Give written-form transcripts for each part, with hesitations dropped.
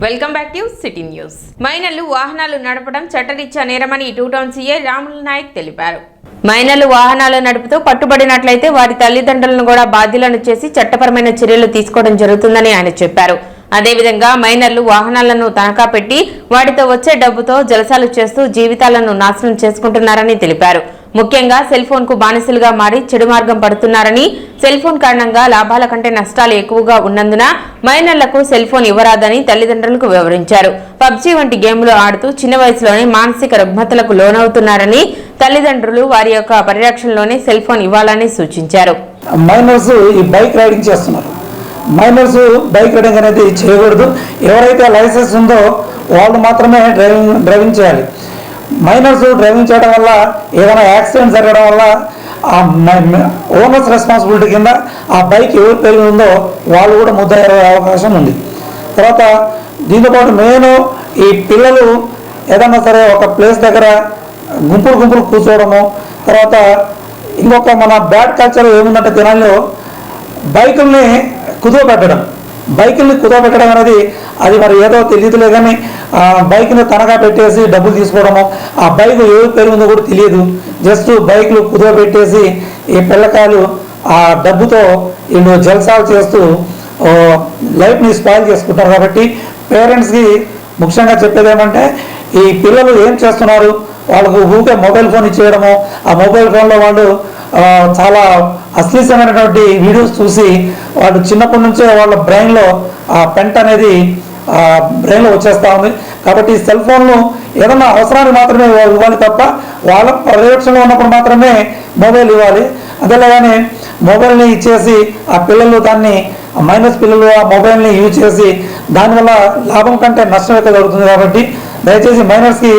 Welcome back to city news. మైనర్లు వాహనాలు నడపడం చట్టరీత్యా నేరమని two town CA Ramulu Naik తెలిపారు. మైనర్లు వాహనాలు నడుపుతూ పట్టుబడినట్లయితే వారి తల్లిదండ్రులను కూడా బాధ్యులను చేసి చట్టపరమైన చర్యలు తీసుకోవడం జరుగుతుందని ఆయన చెప్పారు. అదేవిధంగా మైనర్లు వాహనాలను తనఖా పెట్టి వాటితో వచ్చే డబ్బుతో జలసాలు చేస్తూ జీవితాలను నాశనం చేసుకుంటున్నారని తెలిపారు. ముఖ్యంగా సెల్ ఫోన్ కు బానిసలుగా మారి చెడు మార్గం పడుతున్నారని, సెల్ ఫోన్ కారణంగా లాభాల కంటే నష్టాలు ఎక్కువగా ఉన్నందున మైనర్లకు సెల్ ఫోన్ ఇవ్వరాదని తల్లిదండ్రులకు వివరించారు. పబ్జీ వంటి గేమ్లు ఆడుతూ చిన్న వయసులోనే మానసిక రుగ్మతలకు లోనవుతున్నారని, తల్లిదండ్రులు వారి యొక్క పరిరక్షణలోనే సెల్ ఫోన్ ఇవ్వాలని సూచించారు. మైనర్స్ ఈ బైక్ రైడింగ్ చేస్తున్నారు. మైనర్స్ బైక్ రైడింగ్ అనేది చేయకూడదు. ఎవరైతే లైసెన్స్ ఉందో వాళ్ళు మాత్రమే డ్రైవింగ్ చేయాలి. మైనర్స్ డ్రైవింగ్ చేయడం వల్ల ఏదైనా యాక్సిడెంట్ జరగడం వల్ల ఓనర్స్ రెస్పాన్సిబిలిటీ కింద ఆ బైక్ ఎవరు పేరు ఉందో వాళ్ళు కూడా ముద్దయ్యే అవకాశం ఉంది. తర్వాత దీంతోపాటు మెయిన్ ఈ పిల్లలు ఏదన్నా సరే ఒక ప్లేస్ దగ్గర గుంపులు కూర్చోవడము, తర్వాత ఇంకొక మన బ్యాడ్ కల్చర్ ఏముందంటే తినాల్లో బైకుల్ని కుదవబెట్టడం అనేది అది మరి ఏదో తెలియదులే కానీ బైక్ని తనగా పెట్టేసి డబ్బులు తీసుకోవడము, ఆ బైక్ ఏ పేరు ఉందో కూడా తెలియదు. జస్ట్ బైక్లు కుదవబెట్టేసి ఈ పిల్లకాయలు ఆ డబ్బుతో వీళ్ళు జల్సాలు చేస్తూ లైఫ్ని స్పాయిల్ చేసుకుంటారు. కాబట్టి పేరెంట్స్కి ముఖ్యంగా చెప్పేది ఏమంటే ఈ పిల్లలు ఏం చేస్తున్నారు, వాళ్ళకు ఊరికే మొబైల్ ఫోన్ ఇచ్చేయడము, ఆ మొబైల్ ఫోన్లో వాళ్ళు చాలా అశ్లీలమైనటువంటి వీడియోస్ చూసి వాళ్ళు చిన్నప్పటి నుంచే వాళ్ళ బ్రెయిన్లో ఆ పెంట్ అనేది బ్రెయిన్లో వచ్చేస్తూ ఉంది. కాబట్టి సెల్ ఫోన్ను ఏదన్నా అవసరానికి మాత్రమే ఇవ్వాలి తప్ప వాళ్ళ పర్యవేక్షణలో ఉన్నప్పుడు మాత్రమే మొబైల్ ఇవ్వాలి. అదేలాగానే మొబైల్ని ఇచ్చేసి ఆ పిల్లలు దాన్ని మైనస్ పిల్లలు ఆ మొబైల్ని యూజ్ చేసి దానివల్ల లాభం కంటే నష్టం ఎక్కువ జరుగుతుంది. కాబట్టి దయచేసి మైనర్స్కి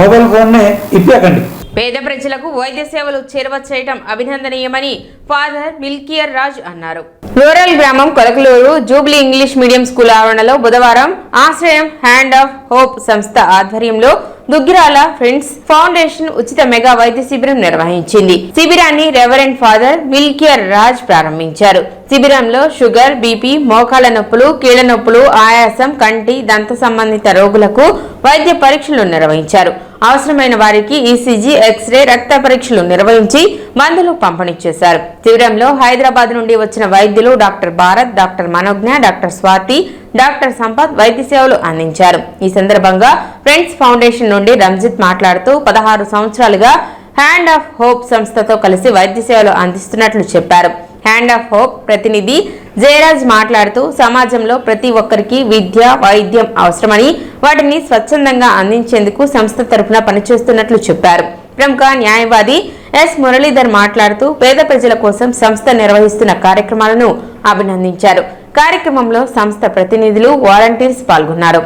మొబైల్ ఫోన్ని ఇప్పకండి. పేద ప్రజలకు వైద్య సేవలు చేరువ చేయడం అభినందనీయమని ఫాదర్ మిల్కియర్ రాజ్ అన్నారు. రూరల్ గ్రామం Kolakaluru Jubilee English medium school ఆవరణలో బుధవారం ఆశ్రయం హ్యాండ్ ఆఫ్ హోప్ సంస్థ ఆధ్వర్యంలో దుగ్గిరాల ఫ్రెండ్స్ ఫౌండేషన్ ఉచిత మెగా వైద్య శిబిరం నిర్వహించింది. శిబిరాన్ని రెవరెండ్ ఫాదర్ మిల్కియర్ రాజ్ ప్రారంభించారు. శిబిరంలో షుగర్, బీపీ, మోకాల నొప్పులు, కీళ్ల నొప్పులు, ఆయాసం, కంటి, దంత సంబంధిత రోగులకు వైద్య పరీక్షలు నిర్వహించారు. అవసరమైన వారికి ఈసీజీ, ఎక్స్రే, రక్త పరీక్షలు నిర్వహించి మందులు పంపిణీ చేశారు. శిబిరంలో హైదరాబాద్ నుండి వచ్చిన వైద్యులు డాక్టర్ భారత్, డాక్టర్ మనోజ్ఞ, డాక్టర్ స్వాతి, డాక్టర్ సంపత్ వైద్య సేవలు అందించారు. ఈ సందర్భంగా ఫ్రెండ్స్ ఫౌండేషన్ నుండి రంజిత్ మాట్లాడుతూ 16 సంవత్సరాలుగా హ్యాండ్ ఆఫ్ హోప్ సంస్థతో కలిసి వైద్య సేవలు అందిస్తున్నట్లు చెప్పారు. హ్యాండ్ ఆఫ్ హోప్ ప్రతినిధి జయరాజ్ మాట్లాడుతూ సమాజంలో ప్రతి ఒక్కరికి విద్య, వైద్యం అవసరమని వాటిని స్వచ్ఛందంగా అందించేందుకు సంస్థ తరఫున పనిచేస్తున్నట్లు చెప్పారు. ప్రముఖ న్యాయవాది ఎస్ మురళీధర్ మాట్లాడుతూ పేద ప్రజల కోసం సంస్థ నిర్వహిస్తున్న కార్యక్రమాలను అభినందించారు. కార్యక్రమంలో సంస్థ ప్రతినిధులు, వాలంటీర్స్ పాల్గొన్నారు.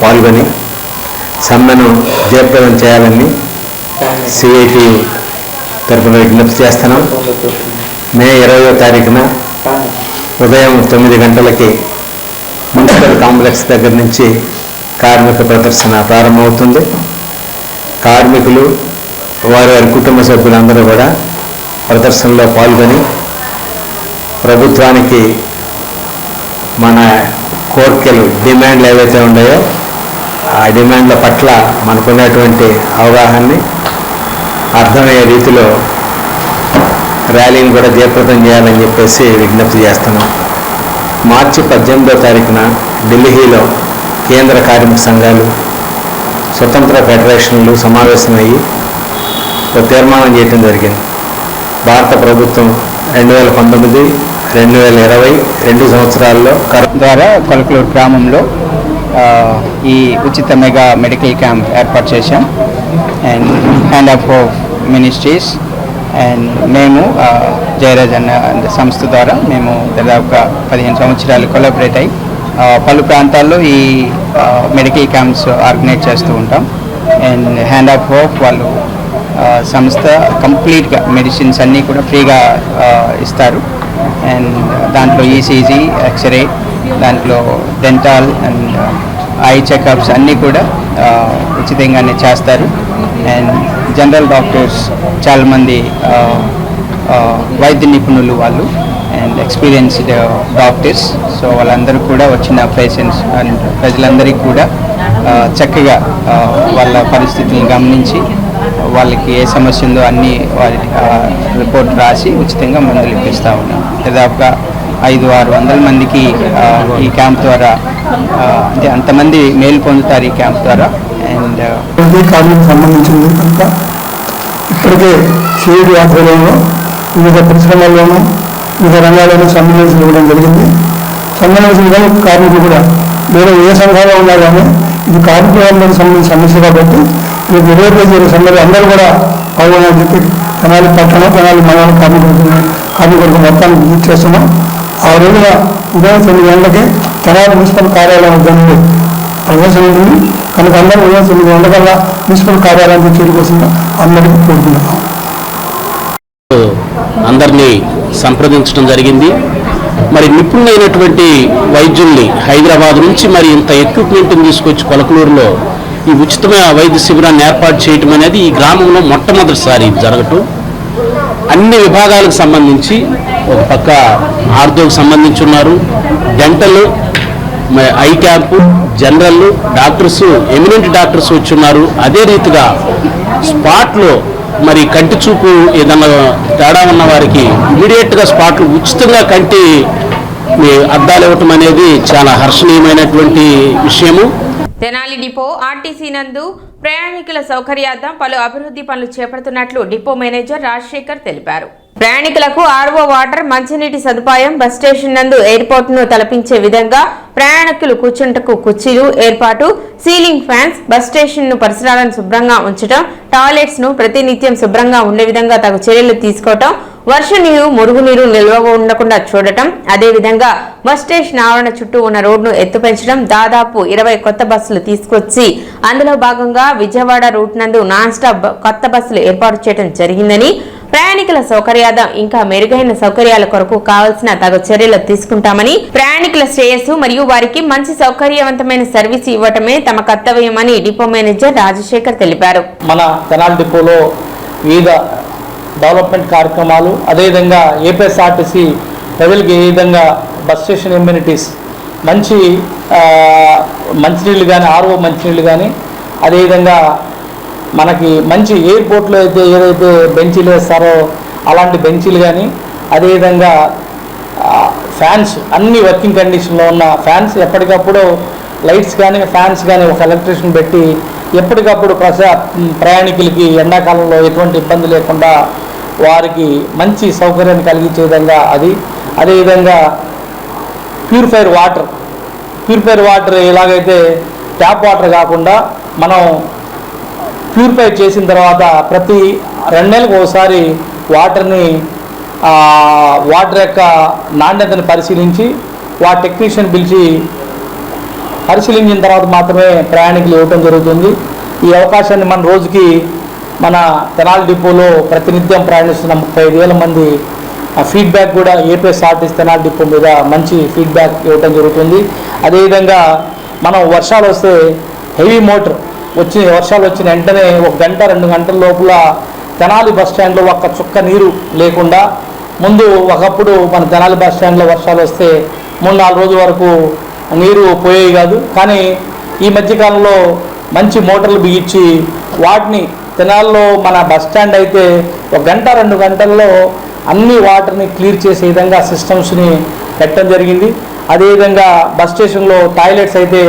పాల్గొని సమ్మెను జయప్రదం చేయాలని సిఐటి తరఫున విజ్ఞప్తి చేస్తున్నాం. మే 20వ తారీఖున ఉదయం 9 గంటలకి మున్సిపల్ కాంప్లెక్స్ దగ్గర నుంచి కార్మిక ప్రదర్శన ప్రారంభమవుతుంది. కార్మికులు వారి కుటుంబ సభ్యులందరూ కూడా ప్రదర్శనలో పాల్గొని ప్రభుత్వానికి మన కోరికలు, డిమాండ్లు ఏవైతే ఉన్నాయో ఆ డిమాండ్ల పట్ల మనకున్నటువంటి అవగాహనని అర్థమయ్యే రీతిలో ర్యాలీని కూడా జయప్రదం చేయాలని చెప్పేసి విజ్ఞప్తి చేస్తున్నాం. మార్చి 18వ తారీఖున ఢిల్లీలో కేంద్ర కార్మిక సంఘాలు, స్వతంత్ర ఫెడరేషన్లు సమావేశమయ్యి ఒక తీర్మానం చేయడం జరిగింది. భారత ప్రభుత్వం 2019, 2020 2 సంవత్సరాల్లో ద్వారా కొలకలూరు గ్రామంలో ఈ ఉచిత మెగా మెడికల్ క్యాంప్ ఏర్పాటు చేశాం. And hand of hope ministries and మేము జయరాజ్ అన్న సంస్థ ద్వారా మేము దాదాపుగా 15 సంవత్సరాలు కొలాబరేట్ అయ్యి పలు ప్రాంతాల్లో ఈ మెడికల్ క్యాంప్స్ ఆర్గనైజ్ చేస్తూ ఉంటాం. అండ్ హ్యాండ్ ఆఫ్ హోప్ వాళ్ళు సంస్థ కంప్లీట్గా మెడిసిన్స్ అన్నీ కూడా ఫ్రీగా ఇస్తారు. అండ్ దాంట్లో ఈసీజీ, ఎక్స్రే, దాంట్లో డెంటల్ అండ్ ఐ చెకప్స్ అన్నీ కూడా ఉచితంగానే చేస్తారు. అండ్ జనరల్ డాక్టర్స్ చాలామంది వైద్య నిపుణులు వాళ్ళు అండ్ ఎక్స్పీరియన్స్డ్ డాక్టర్స్. సో వాళ్ళందరూ కూడా వచ్చిన పేషెంట్స్ అండ్ ప్రజలందరికీ కూడా చక్కగా వాళ్ళ పరిస్థితులను గమనించి వాళ్ళకి ఏ సమస్య ఉందో అన్నీ వారి రిపోర్ట్ రాసి ఉచితంగా మందులు ఇప్పిస్తూ ఉన్నాం. దాదాపుగా 500-600 మందికి ఈ క్యాంప్ ద్వారా అంటే అంతమంది మేలు పొందుతారు ఈ క్యాంప్ ద్వారా. అండ్ కార్మికు సంబంధించింది కనుక ఇప్పటికే సిఐటి ఆధ్వర్యంలో వివిధ పరిశ్రమల్లోనూ వివిధ రంగాల్లోనూ సమ్మేళనం ఇవ్వడం జరిగింది. సమ్మేళనం కార్మికులు కూడా వేరే ఏ సంఘాలు ఉన్నా కానీ ఇది కార్మికులందరికీ సంబంధించిన సమస్య కాబట్టి రేపు 20 పేజీల సమ్మెలో అందరూ కూడా పాల్గొనాలని చెప్పి తెనాలి పట్టణం తెనాలి మండల కార్మికులకు మొత్తాన్ని విజిట్ చేస్తున్నాం. ఆ రోజున ఉదయం 9 గంటలకి తెనాలి మున్సిపల్ కార్యాలయం వద్ద ప్రదర్శన ఉంటుంది కనుక అందరూ ఉదయం 9 గంటలకల్లా మున్సిపల్ కార్యాలయానికి చేరుకోవాల్సిందిగా అందరికీ కోరుతున్నాం. అందరినీ సంప్రదించడం జరిగింది. మరి నిపుణులైనటువంటి వైద్యుల్ని హైదరాబాద్ నుంచి మరి ఇంత ఎక్విప్మెంట్ని తీసుకొచ్చి కొలకలూరులో ఈ ఉచితమైన వైద్య శిబిరాన్ని ఏర్పాటు చేయటం అనేది ఈ గ్రామంలో మొట్టమొదటిసారి జరగటం. అన్ని విభాగాలకు సంబంధించి ఒక పక్క ఆర్థోకు సంబంధించి ఉన్నారు, dental, I camp, general doctors, eminent doctors వచ్చి ఉన్నారు. అదే రీతిగా స్పాట్లో మరి కంటి చూపు ఏదన్నా తేడా ఉన్న వారికి ఇమీడియట్గా స్పాట్లు ఉచితంగా కంటి అద్దాలు ఇవ్వటం అనేది చాలా హర్షణీయమైనటువంటి విషయము. తెనాలి డిపో ఆర్టీసీ నందు ప్రయాణికుల సౌకర్యార్థం పలు అభివృద్ధి పనులు చేపడుతున్నట్లు డిపో మేనేజర్ రాజశేఖర్ తెలిపారు. ప్రయాణికులకు ఆర్ఓ వాటర్, మంచినీటి సదుపాయం, బస్ స్టేషన్ నందు ఎయిర్పోర్ట్ ను తలపించే విధంగా ప్రయాణికులు కూర్చుంటకు కుర్చీలు ఏర్పాటు, సీలింగ్ ఫ్యాన్స్, బస్ స్టేషన్ ను పరిసరాలను శుభ్రంగా ఉంచడం, టాయిలెట్స్ ను ప్రతినిత్యం శుభ్రంగా ఉండే విధంగా తగు చర్యలు తీసుకోవటం, వర్ష నీరు, మురుగునీరు నిల్వ ఉండకుండా చూడటం, అదేవిధంగా బస్ స్టేషన్ ఆవరణ చుట్టూ ఉన్న రోడ్ను ఎత్తు పెంచడం, దాదాపు 20 కొత్త బస్సులు తీసుకొచ్చి అందులో భాగంగా విజయవాడ రూట్ నందు నాన్ స్టాప్ కొత్త బస్సులు ఏర్పాటు చేయడం జరిగిందని, ప్రయాణికుల సౌకర్యార్థం ఇంకా మెరుగైన సౌకర్యాల కొరకు కావాల్సిన తగు చర్యలు తీసుకుంటామని, ప్రయాణికుల శ్రేయస్సు మరియు వారికి మంచి సౌకర్యవంతమైన సర్వీస్ ఇవ్వటమే తమ కర్తవ్యమని డిపో మేనేజర్ రాజశేఖర్ తెలిపారు. మన తెనాలి డిపోలో వివిధ డెవలప్మెంట్ కార్యక్రమాలు, అదేవిధంగా ఏపీఎస్ఆర్టీసీ ప్రజలకు ఏ విధంగా బస్ స్టేషన్ ఎమ్యూనిటీస్ మంచినీళ్ళు కానీ, ఆర్ఓ మంచినీళ్ళు కానీ, అదేవిధంగా మనకి మంచి ఎయిర్పోర్ట్లో అయితే ఏదైతే బెంచీలు వేస్తారో అలాంటి బెంచీలు కానీ, అదేవిధంగా ఫ్యాన్స్ అన్ని వర్కింగ్ కండిషన్లో ఉన్న ఫ్యాన్స్, ఎప్పటికప్పుడు లైట్స్ కానీ ఫ్యాన్స్ కానీ ఒక ఎలక్ట్రీషియన్ పెట్టి ఎప్పటికప్పుడు ప్రయాణికులకి ఎండాకాలంలో ఎటువంటి ఇబ్బంది లేకుండా వారికి మంచి సౌకర్యాన్ని కలిగించే విధంగా అదేవిధంగా ప్యూరిఫైర్ వాటర్ ఎలాగైతే ట్యాప్ వాటర్ కాకుండా మనం ప్యూరిఫై చేసిన తర్వాత ప్రతి 2 నెలలకు ఒకసారి వాటర్ యొక్క నాణ్యతను పరిశీలించి టెక్నీషియన్ పిలిచి పరిశీలించిన తర్వాత మాత్రమే ప్రయాణికులు ఇవ్వటం జరుగుతుంది. ఈ అవకాశాన్ని మన రోజుకి మన తెనాలి డిపోలో ప్రతినిత్యం ప్రయాణిస్తున్న 35,000 మంది ఫీడ్బ్యాక్ కూడా ఏపీఎస్ఆర్టీసీ తెనాలి డిపో మీద మంచి ఫీడ్బ్యాక్ ఇవ్వటం జరుగుతుంది. అదేవిధంగా మనం వర్షాలు వస్తే హెవీ మోటార్ వర్షాలు వచ్చిన వెంటనే 1 గంట 2 గంటల లోపల తెనాలి బస్ స్టాండ్లో ఒక్క చుక్క నీరు లేకుండా, ముందు ఒకప్పుడు మన తెనాలి బస్ స్టాండ్లో వర్షాలు వస్తే 3-4 రోజుల వరకు నీరు పోయేవి కాదు. కానీ ఈ మధ్యకాలంలో మంచి మోటార్లు బిగించి వాటిని తెనాల్లో మన బస్ స్టాండ్ అయితే 1 గంట 2 గంటల్లో అన్ని వాటర్ని క్లియర్ చేసే విధంగా సిస్టమ్స్ని పెట్టడం జరిగింది. అదేవిధంగా బస్ స్టేషన్లో టాయిలెట్స్ అయితే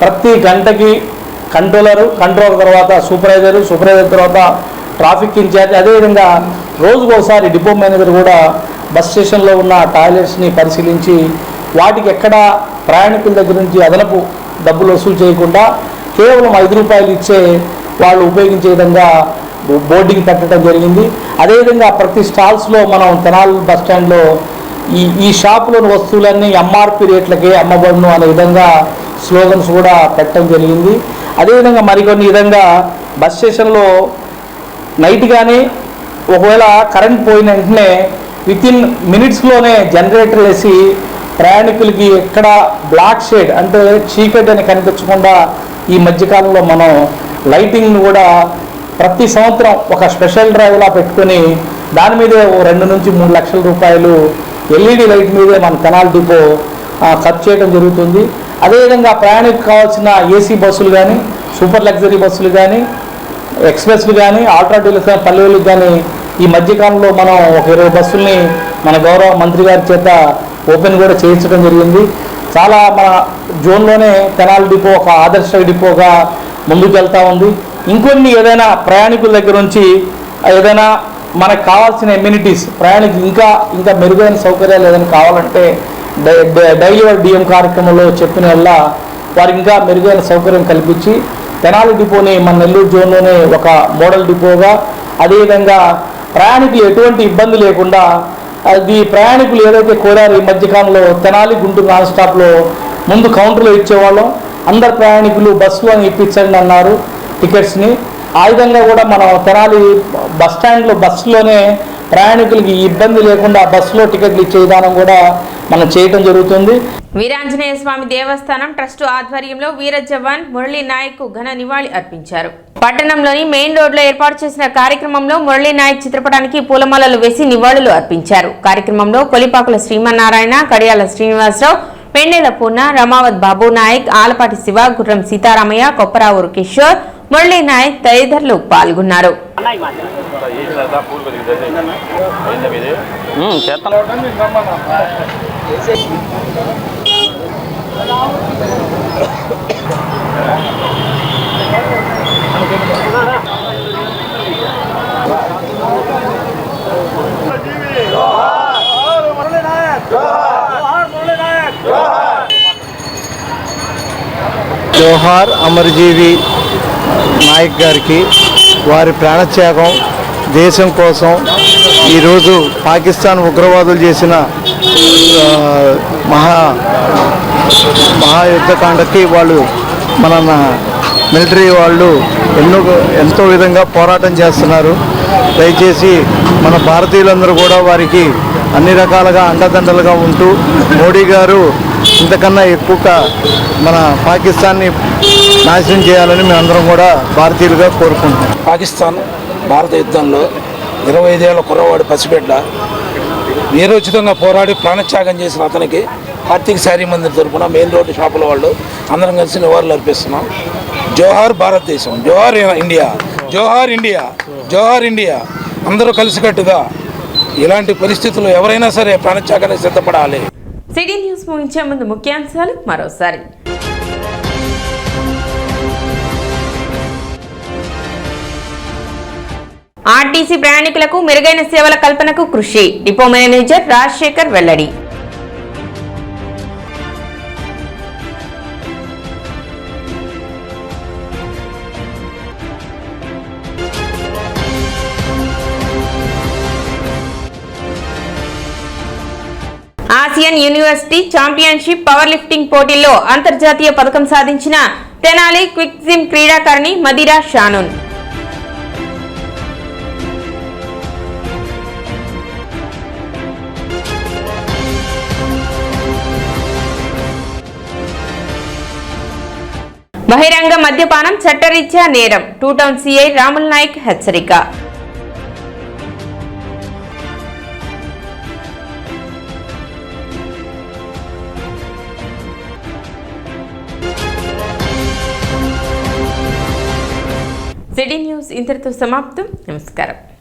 ప్రతి గంటకి కంట్రోలర్ తర్వాత సూపర్వైజర్ తర్వాత ట్రాఫిక్ ఇన్ఛార్జ్, అదేవిధంగా రోజుకు ఒకసారి డిపో మేనేజర్ కూడా బస్ స్టేషన్లో ఉన్న టాయిలెట్స్ని పరిశీలించి వాటికి ఎక్కడ ప్రయాణికుల దగ్గర నుంచి అదనపు డబ్బులు వసూలు చేయకుండా కేవలం 5 రూపాయలు ఇచ్చే వాళ్ళు ఉపయోగించే విధంగా బోర్డింగ్ పెట్టడం జరిగింది. అదేవిధంగా ప్రతి స్టాల్స్లో మనం తెనాలి బస్ స్టాండ్లో ఈ షాపులోని వస్తువులన్నీ ఎంఆర్పి రేట్లకే అమ్మబడును అనే విధంగా స్లోగన్స్ కూడా పెట్టడం జరిగింది. అదేవిధంగా మరికొన్ని విధంగా బస్ స్టేషన్లో నైట్ కానీ ఒకవేళ కరెంట్ పోయిన వెంటనే వితిన్ మినిట్స్లోనే జనరేటర్ వేసి ప్రయాణికులకి ఎక్కడ బ్లాక్ షేడ్ అంటే చీకటి అని కనిపించకుండా ఈ మధ్యకాలంలో మనం లైటింగ్ను కూడా ప్రతి సంవత్సరం ఒక స్పెషల్ డ్రైవ్లా పెట్టుకొని దాని మీదే 2 నుంచి 3 లక్షల రూపాయలు ఎల్ఈడి లైట్ మీదే మన తెనాలి డిపో ఖర్చు చేయడం జరుగుతుంది. అదేవిధంగా ప్రయాణికు కావాల్సిన ఏసీ బస్సులు కానీ, సూపర్ లగ్జరీ బస్సులు కానీ, ఎక్స్ప్రెస్లు కానీ, ఆల్ట్రా డీలక్స్ కానీ, పల్లెలకు కానీ ఈ మధ్యకాలంలో మనం ఒక 20 బస్సుల్ని మన గౌరవ మంత్రి గారి చేత ఓపెన్ కూడా చేయించడం జరిగింది. చాలా మన జోన్లోనే తెనాలి డిపో ఒక ఆదర్శ డిపోగా ముందుకు వెళ్తూ ఉంది. ఇంకొన్ని ఏదైనా ప్రయాణికుల దగ్గర నుంచి ఏదైనా మనకు కావాల్సిన ఎమ్యూనిటీస్ ప్రయాణికు ఇంకా మెరుగైన సౌకర్యాలు ఏదైనా కావాలంటే డైలీ డిఎం కార్యక్రమంలో చెప్పిన వల్ల వారికి ఇంకా మెరుగైన సౌకర్యం కల్పించి తెనాలి డిపోని మన నెల్లూరు జోన్లోనే ఒక మోడల్ డిపోగా, అదేవిధంగా ప్రయాణికులు ఎటువంటి ఇబ్బంది లేకుండా అది ప్రయాణికులు ఏదైతే కోరారు ఈ మధ్యకాలంలో తెనాలి గుంటూరు నాన్ స్టాప్లో ముందు కౌంటర్లో ఇచ్చేవాళ్ళం, అందరు ప్రయాణికులు బస్సులో ఇప్పించండి అన్నారు టికెట్స్ని. ఆ విధంగా కూడా మనం తెనాలి బస్ స్టాండ్లో బస్సులోనే ప్రయాణికులకి ఇబ్బంది లేకుండా బస్సులో టికెట్లు ఇచ్చే విధానం కూడా మనం చేయడం జరుగుతుంది. వీరాంజనేయ స్వామి దేవస్థానం ట్రస్టు ఆధ్వర్యంలో వీర జవాన్ మురళీ నాయక్ ఘన నివాళి అర్పించారు. పట్టణంలోని మెయిన్ రోడ్లో ఏర్పాటు చేసిన కార్యక్రమంలో మురళీ నాయక్ చిత్రపటానికి పూలమాలలు వేసి నివాళులు అర్పించారు. కార్యక్రమంలో కొలిపాకుల శ్రీమన్నారాయణ, కడియాల శ్రీనివాసరావు, పెండేల పూర్ణ, రమావత్ బాబు నాయక్, ఆలపాటి శివ, గుర్రం సీతారామయ్య, కొప్పరావూరు కిషోర్, మురళీ నాయక్ తదితరులు పాల్గొన్నారు. జోహార్ అమరజీవి నాయక్ గారికి, వారి ప్రాణత్యాగం దేశం కోసం ఈరోజు పాకిస్తాన్ ఉగ్రవాదులు చేసిన మహాయుద్ధకాండకి వాళ్ళు మన మిలిటరీ వాళ్ళు ఎంతో విధంగా పోరాటం చేస్తున్నారు. దయచేసి మన భారతీయులందరూ కూడా వారికి అన్ని రకాలుగా అండదండలుగా ఉంటూ మోడీ గారు ఇంతకన్నా ఎక్కువగా మన పాకిస్తాన్ని నాశనం చేయాలని మేమందరం కూడా భారతీయులుగా కోరుకుంటున్నాం. పాకిస్తాన్ భారత యుద్ధంలో 25 ఏళ్ల కుర్రవాడు పసిబిడ్డ వీరోచితంగా పోరాడి ప్రాణత్యాగం చేసిన అతనికి కార్తీక శారీ మందిర్ తరపున మెయిన్ రోడ్డు షాపుల వాళ్ళు అందరం కలిసి నివాళులు అర్పిస్తున్నాం. జోహార్ భారతదేశం, జోహార్ ఇండియా, జోహార్ ఇండియా, జోహార్ ఇండియా. అందరూ కలిసికట్టుగా ఇలాంటి పరిస్థితుల్లో ఎవరైనా సరే ప్రాణత్యాగానికి సిద్ధపడాలి. సిటీ న్యూస్ ముగించే ముందు ముఖ్యాంశాలు మరోసారి. ఆర్టీసీ ప్రయాణికులకు మెరుగైన సేవల కల్పనకు కృషి, డిపో మేనేజర్ రాజశేఖర్ వెల్లడి. Asian university championship power lifting పోటీల్లో అంతర్జాతీయ పథకం సాధించిన తెనాలి క్విక్ జిమ్ క్రీడాకారిణి మదిరా షానూన్. బహిరంగ మద్యపానం చట్టరీత్యా నేరం, టూ టౌన్ సిఐ రాముల్ నాయక్ హెచ్చరిక. సిటీ న్యూస్ ఇంతటితో సమాప్తం. నమస్కారం.